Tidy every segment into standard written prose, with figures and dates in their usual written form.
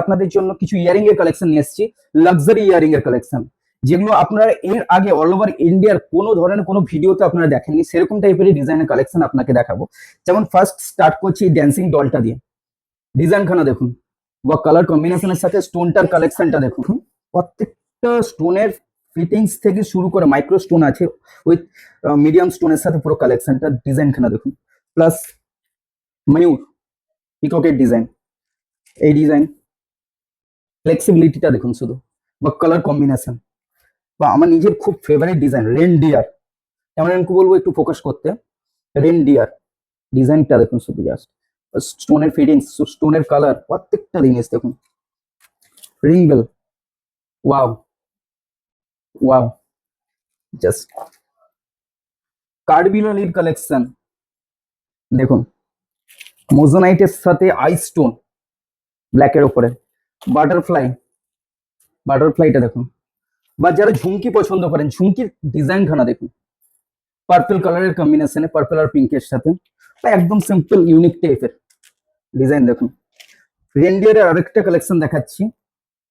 আপনাদের জন্য কিছু ইয়ারিং এর কালেকশন নিয়ে এসেছি, লাক্সারি ইয়ারিং এর কালেকশন, যেগুলো আপনারা এর আগে অল ওভার ইন্ডিয়ার কোনো ধরনের কোনো ভিডিওতে আপনারা দেখেননি, সেরকম টাইপের ডিজাইনের কালেকশন আপনাকে দেখাবো। যেমন ফার্স্ট স্টার্ট করছি ড্যান্সিং ডলটা দিয়ে। ডিজাইনখানা দেখুন বা কালার কম্বিনেশনের সাথে স্টোনটার কালেকশনটা দেখুন। প্রত্যেকটা স্টোনের ফিটিংস থেকে শুরু করে মাইক্রো স্টোন আছে উইথ মিডিয়াম স্টোনের সাথে পুরো কালেকশনটা, ডিজাইনখানা দেখুন। প্লাস ময়ূর পিককের ডিজাইন, এই ডিজাইন ফ্লেক্সিবিলিটিটা দেখুন শুধু, বা কালার কম্বিনেশন, বা আমার নিজের খুব ফেভারিট ডিজাইন রেনডিয়ার। যেমন আমি বলবো একটু ফোকাস করতে, রেনডিয়ার ডিজাইনটা দেখুন শুধু, জাস্ট স্টোনের ফিটিংস, স্টোনের কালার, প্রত্যেকটা জিনিস দেখুন। Ring bell, wow wow, just কার্ডিনালির কালেকশন দেখুন, মোজোনাইটের সাথে আই স্টোন ব্ল্যাকের উপরে, বাটারফ্লাইটা দেখুন। বা যারা ঝুমকি পছন্দ করেন, ঝুমকির ডিজাইনখানা দেখুন, পার্পল কালারের কম্বিনেশনে, পার্পল আর পিঙ্কের সাথে, একদম সিম্পল ইউনিক টাইপের ডিজাইন দেখুন। রেনডিয়ারের আরেকটা কালেকশন দেখাচ্ছি,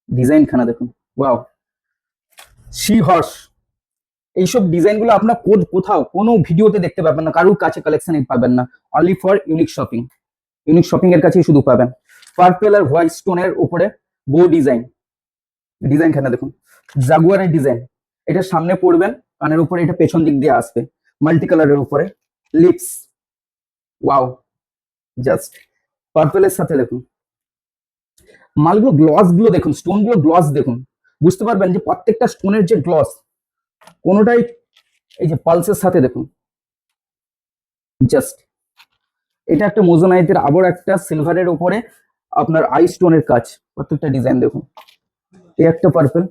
ডিজাইনখানা দেখুন, ওয়াও। সি হর্স, এইসব ডিজাইনগুলো আপনার কোথাও কোনো ভিডিওতে দেখতে পাবেন না, কারোর কাছে কালেকশন পাবেন না, অনলি ফর ইউনিক শপিং এর কাছেই শুধু পাবেন। পার্পল আর হোয়াইট স্টোনের উপরে বো ডিজাইনখানা দেখুন। জাগুয়ারের ডিজাইন, এটা সামনে পড়বেন কানের উপরে, এটা পেছন দিক দিয়ে আসবে, মাল্টি কালারের উপরে লিপস, ওয়াও, জাস্ট পার্পলের সাথে দেখুন। মালগুলো গ্লস গুলো দেখুন, স্টোন গুলো গ্লস দেখুন, বুঝতে পারবেন যে প্রত্যেকটা স্টোনের যে গ্লস, কোনোটাই এই যে পালসের সাথে দেখুন, জাস্ট। এটা একটা মোজোনাইটের, আবার একটা সিলভারের উপরে আপনার আই স্টোনের কাজ, প্রত্যেকটা ডিজাইন দেখুন। এই একটা পার্পল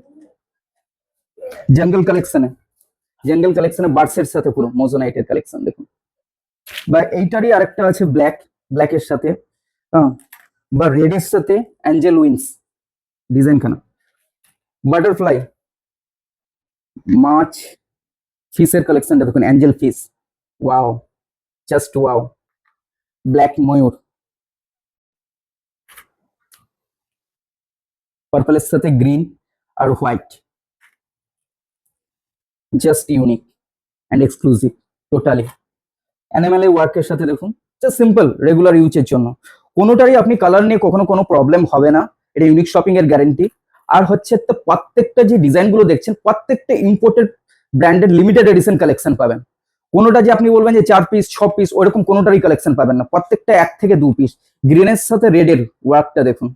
জঙ্গল কালেকশনে বার্ডসের সাথে পুরো মোজোনাইটের কালেকশন দেখুন। বা এইটারই আরেকটা আছে ব্ল্যাকের সাথে, বা রেডের সাথে অ্যাঞ্জেল উইংস ডিজাইনখানা। বাটারফ্লাই, মাছ, ফিশের কালেকশনটা দেখুন, angel fish, wow, just wow. Black ময়ূর, পার্পলের সাথে গ্রিন আর white, just unique and exclusive totally. অ্যানিমালের ওয়ার্কের সাথে দেখুন, জাস্ট সিম্পল রেগুলার ইউজের জন্য। কোনোটারই আপনি কালার নিয়ে কখনো কোনো প্রবলেম হবে না, এটা ইউনিক শপিং এর গ্যারেন্টি। আর হচ্ছে তো প্রত্যেকটা যে ডিজাইনগুলো দেখছেন, প্রত্যেকটা imported branded limited edition collection পাবেন। কোনোটা যে আপনি বলবেন যে 4 পিস 6 পিস ওরকম কোনোটারই কালেকশন পাবেন না, প্রত্যেকটা 1 থেকে 2 পিস। গ্রিনের সাথে রেডের ওয়ার্কটা দেখুন,